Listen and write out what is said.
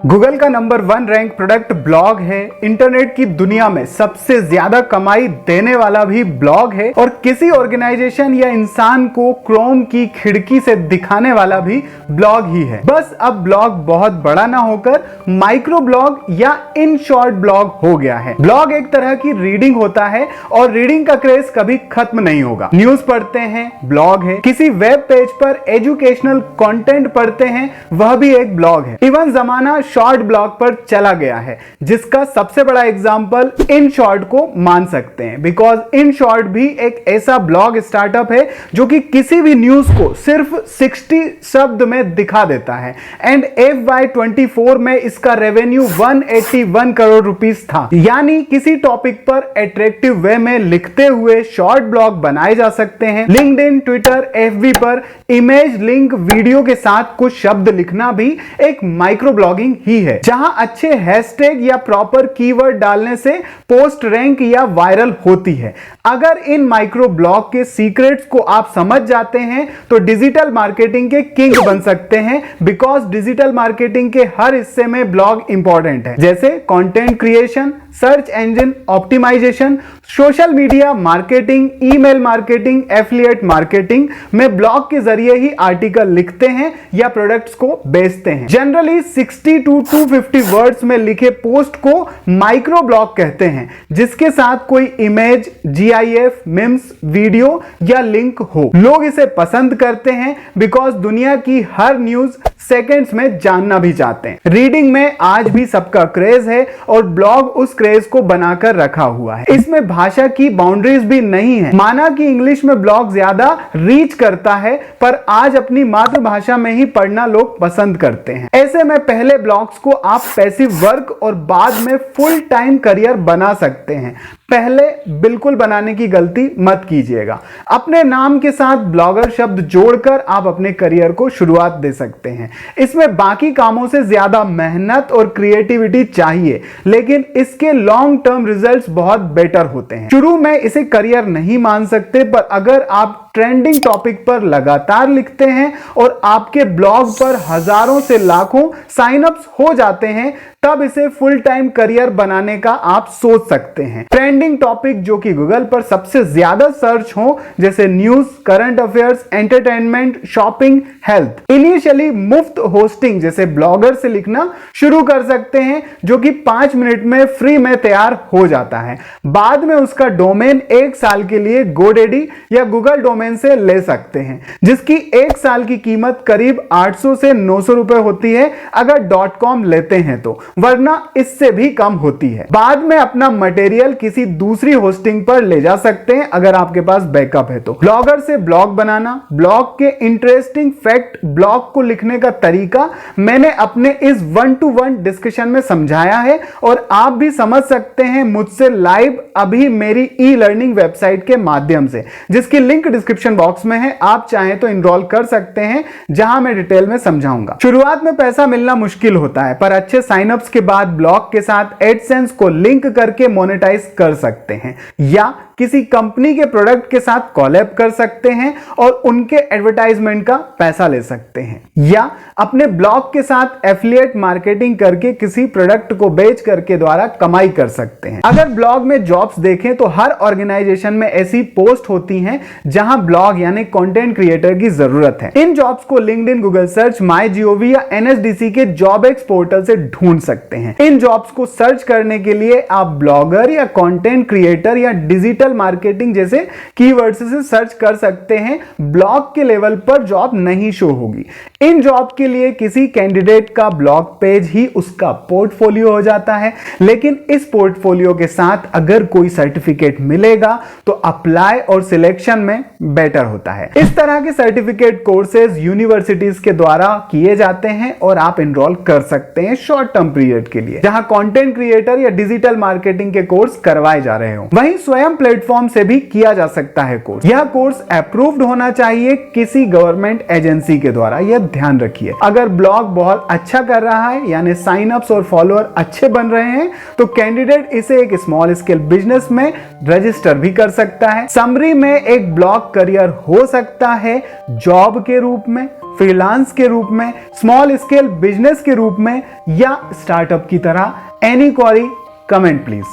Google का number 1 rank product blog है। Internet की दुनिया में सबसे ज्यादा कमाई देने वाला भी ब्लॉग है और किसी ऑर्गेनाइजेशन या इंसान को क्रोम की खिड़की से दिखाने वाला भी ब्लॉग ही है। बस अब ब्लॉग बहुत बड़ा ना होकर माइक्रो ब्लॉग या इन शॉर्ट ब्लॉग हो गया है। ब्लॉग एक तरह की रीडिंग होता है और रीडिंग का क्रेज कभी खत्म नहीं होगा। न्यूज पढ़ते हैं, ब्लॉग है। किसी वेब पेज पर एजुकेशनल कंटेंट पढ़ते हैं, वह भी एक ब्लॉग है। इवन जमाना शॉर्ट ब्लॉग पर चला गया है, जिसका सबसे बड़ा एग्जांपल इन शॉर्ट को मान सकते हैं। बिकॉज इन शॉर्ट भी एक ऐसा ब्लॉग स्टार्टअप है जो कि किसी भी न्यूज को सिर्फ 60 शब्द में दिखा देता है। एंड FY24 में इसका रेवेन्यू 181 करोड़ रुपीस था। यानी किसी टॉपिक पर अट्रैक्टिव वे में लिखते हुए शॉर्ट ब्लॉग बनाए जा सकते हैं। लिंक्डइन, ट्विटर, FB पर इमेज लिंक वीडियो के साथ कुछ शब्द लिखना भी एक माइक्रो ब्लॉगिंग ही है, जहां अच्छे हैशटैग या प्रॉपर कीवर्ड डालने से पोस्ट रैंक या वायरल होती है। अगर इन माइक्रो ब्लॉग के सीक्रेट्स को आप समझ जाते हैं तो डिजिटल मार्केटिंग के किंग बन सकते हैं। बिकॉज डिजिटल मार्केटिंग के हर हिस्से में ब्लॉग इंपॉर्टेंट है, जैसे content creation, search engine optimisation, social media marketing, email marketing, affiliate marketing में ब्लॉग के जरिए ही आर्टिकल लिखते हैं या प्रोडक्ट्स को बेचते हैं। जनरली 60 to 250 वर्ड्स में लिखे पोस्ट को माइक्रो ब्लॉग कहते हैं, जिसके साथ कोई इमेज, GIF, मीम्स, वीडियो या लिंक हो। लोग इसे पसंद करते हैं बिकॉज दुनिया की हर न्यूज सेकेंड्स में जानना भी चाहते हैं। रीडिंग में आज भी सबका क्रेज है और ब्लॉग उस क्रेज को बनाकर रखा हुआ है। इसमें भाषा की बाउंड्रीज भी नहीं है। माना कि इंग्लिश में ब्लॉग ज्यादा रीच करता है, पर आज अपनी मातृभाषा में ही पढ़ना लोग पसंद करते हैं। ऐसे में पहले ब्लॉग्स को आप पैसिव वर्क और बाद में फुल टाइम करियर बना सकते हैं। पहले बिल्कुल बनाने की गलती मत कीजिएगा। अपने नाम के साथ ब्लॉगर शब्द जोड़कर आप अपने करियर को शुरुआत दे सकते हैं। इसमें बाकी कामों से ज्यादा मेहनत और क्रिएटिविटी चाहिए, लेकिन इसके लॉन्ग टर्म रिजल्ट्स बहुत बेटर होते हैं। शुरू में इसे करियर नहीं मान सकते, पर अगर आप ट्रेंडिंग टॉपिक पर लगातार लिखते हैं और आपके ब्लॉग पर हजारों से लाखों साइनअप्स हो जाते हैं, तब इसे फुल टाइम करियर बनाने का आप सोच सकते हैं। ट्रेंडिंग टॉपिक जो कि गूगल पर सबसे ज्यादा सर्च हो, जैसे news, current affairs, entertainment, shopping, health. Initially मुफ्त होस्टिंग जैसे ब्लॉगर से लिखना शुरू कर सकते हैं, जो कि 5 मिनट में फ्री में तैयार हो जाता है। बाद में उसका डोमेन 1 साल के लिए GoDaddy या गूगल डोमेन से ले सकते हैं, जिसकी 1 साल की कीमत करीब 800 से 900 रुपए होती है अगर .com लेते हैं तो, वरना इससे भी कम होती है। बाद में अपना मटेरियल किसी दूसरी होस्टिंग पर ले जा सकते हैं अगर आपके पास बैकअप है तो। ब्लॉगर से ब्लॉग बनाना, ब्लॉग के इंटरेस्टिंग फैक्ट, ब्लॉग को लिखने का तरीका मैंने अपने इस 1-to-1 डिस्कशन में समझाया है और आप भी समझ सकते हैं मुझसे लाइव अभी मेरी ई-लर्निंग वेबसाइट के माध्यम से, जिसकी लिंक डिस्क्रिप्शन बॉक्स में है। आप चाहें तो इनरोल कर सकते हैं, जहां मैं डिटेल में समझाऊंगा। शुरुआत में पैसा मिलना मुश्किल होता है, पर अच्छे साइनअप्स के बाद ब्लॉग के साथ एडसेंस को लिंक करके मोनेटाइज कर सकते हैं, या किसी कंपनी के प्रोडक्ट के साथ कोलैब कर सकते हैं और उनके एडवर्टाइजमेंट का पैसा ले सकते हैं, या अपने ब्लॉग के साथ एफिलिएट मार्केटिंग करके किसी प्रोडक्ट को बेच करके द्वारा कमाई कर सकते हैं। अगर ब्लॉग में जॉब्स देखें तो हर ऑर्गेनाइजेशन में ऐसी पोस्ट होती हैं जहां ब्लॉग यानी कंटेंट क्रिएटर की जरूरत है। इन जॉब्स को लिंक्डइन, गूगल सर्च, MyGov या NSDC के जॉबएक्स पोर्टल से ढूंढ सकते हैं। इन जॉब्स को सर्च करने के लिए आप ब्लॉगर या कंटेंट क्रिएटर या डिजिटल मार्केटिंग जैसे कीवर्ड्स से सर्च कर सकते हैं। ब्लॉग के लेवल पर जॉब नहीं शो होगी। इन जॉब के लिए किसी कैंडिडेट का ब्लॉग पेज ही उसका पोर्टफोलियो हो जाता है, लेकिन इस पोर्टफोलियो के साथ अगर कोई सर्टिफिकेट मिलेगा तो अप्लाई और सिलेक्शन में बेटर होता है। इस तरह के सर्टिफिकेट कोर्सेज यूनिवर्सिटीज के द्वारा किए जाते हैं और आप एनरोल कर सकते हैं शॉर्ट टर्म पीरियड के लिए, जहां कंटेंट क्रिएटर या डिजिटल मार्केटिंग के कोर्स करवाए जा रहे हो। वहीं स्वयं प्लेटफॉर्म से भी किया जा सकता है कोर्स। यह कोर्स अप्रूव्ड होना चाहिए किसी गवर्नमेंट एजेंसी के द्वारा, यह ध्यान रखिए। अगर ब्लॉग बहुत अच्छा कर रहा है, यानी साइन अप्स और फॉलोअर अच्छे बन रहे हैं, तो कैंडिडेट इसे एक स्मॉल स्केल बिजनेस में रजिस्टर भी कर सकता है। समरी में एक ब्लॉग करियर हो सकता है जॉब के रूप में, फ्रीलांस के रूप में, स्मॉल स्केल बिजनेस के रूप में या स्टार्टअप की तरह? Any query, comment please.